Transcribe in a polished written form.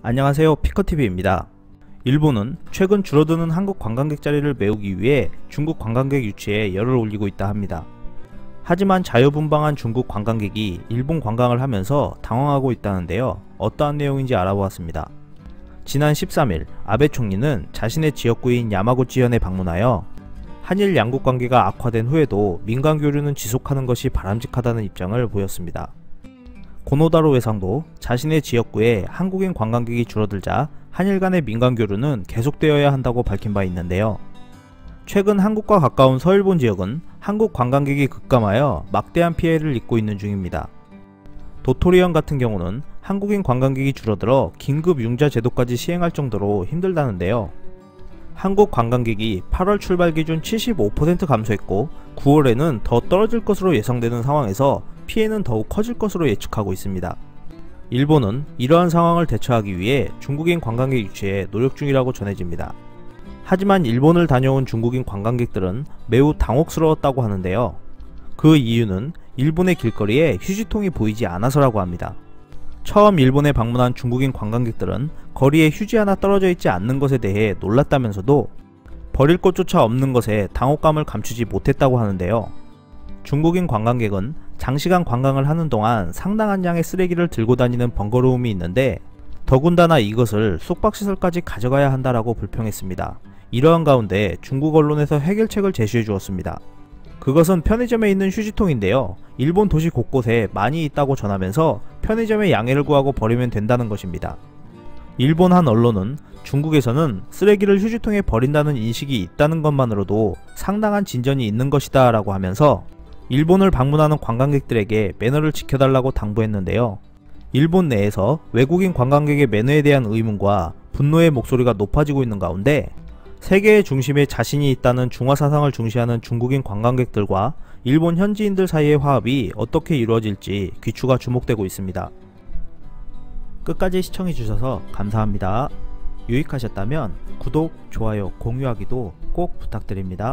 안녕하세요, 피커TV입니다. 일본은 최근 줄어드는 한국 관광객 자리를 메우기 위해 중국 관광객 유치에 열을 올리고 있다 합니다. 하지만 자유분방한 중국 관광객이 일본 관광을 하면서 당황하고 있다는데요. 어떠한 내용인지 알아보았습니다. 지난 13일 아베 총리는 자신의 지역구인 야마구치현에 방문하여 한일 양국 관계가 악화된 후에도 민간 교류는 지속하는 것이 바람직하다는 입장을 보였습니다. 고노다로 외상도 자신의 지역구에 한국인 관광객이 줄어들자 한일 간의 민간 교류는 계속되어야 한다고 밝힌 바 있는데요. 최근 한국과 가까운 서일본 지역은 한국 관광객이 급감하여 막대한 피해를 입고 있는 중입니다. 도토리현 같은 경우는 한국인 관광객이 줄어들어 긴급 융자 제도까지 시행할 정도로 힘들다는데요. 한국 관광객이 8월 출발 기준 75% 감소했고 9월에는 더 떨어질 것으로 예상되는 상황에서 피해는 더욱 커질 것으로 예측하고 있습니다. 일본은 이러한 상황을 대처하기 위해 중국인 관광객 유치에 노력 중이라고 전해집니다. 하지만 일본을 다녀온 중국인 관광객들은 매우 당혹스러웠다고 하는데요. 그 이유는 일본의 길거리에 휴지통이 보이지 않아서라고 합니다. 처음 일본에 방문한 중국인 관광객들은 거리에 휴지 하나 떨어져 있지 않는 것에 대해 놀랐다면서도 버릴 곳조차 없는 것에 당혹감을 감추지 못했다고 하는데요. 중국인 관광객은 장시간 관광을 하는 동안 상당한 양의 쓰레기를 들고 다니는 번거로움이 있는데 더군다나 이것을 숙박시설까지 가져가야 한다라고 불평했습니다. 이러한 가운데 중국 언론에서 해결책을 제시해 주었습니다. 그것은 편의점에 있는 휴지통인데요. 일본 도시 곳곳에 많이 있다고 전하면서 편의점에 양해를 구하고 버리면 된다는 것입니다. 일본 한 언론은 중국에서는 쓰레기를 휴지통에 버린다는 인식이 있다는 것만으로도 상당한 진전이 있는 것이다 라고 하면서 일본을 방문하는 관광객들에게 매너를 지켜달라고 당부했는데요. 일본 내에서 외국인 관광객의 매너에 대한 의문과 분노의 목소리가 높아지고 있는 가운데 세계의 중심에 자신이 있다는 중화사상을 중시하는 중국인 관광객들과 일본 현지인들 사이의 화합이 어떻게 이루어질지 귀추가 주목되고 있습니다. 끝까지 시청해주셔서 감사합니다. 유익하셨다면 구독, 좋아요, 공유하기도 꼭 부탁드립니다.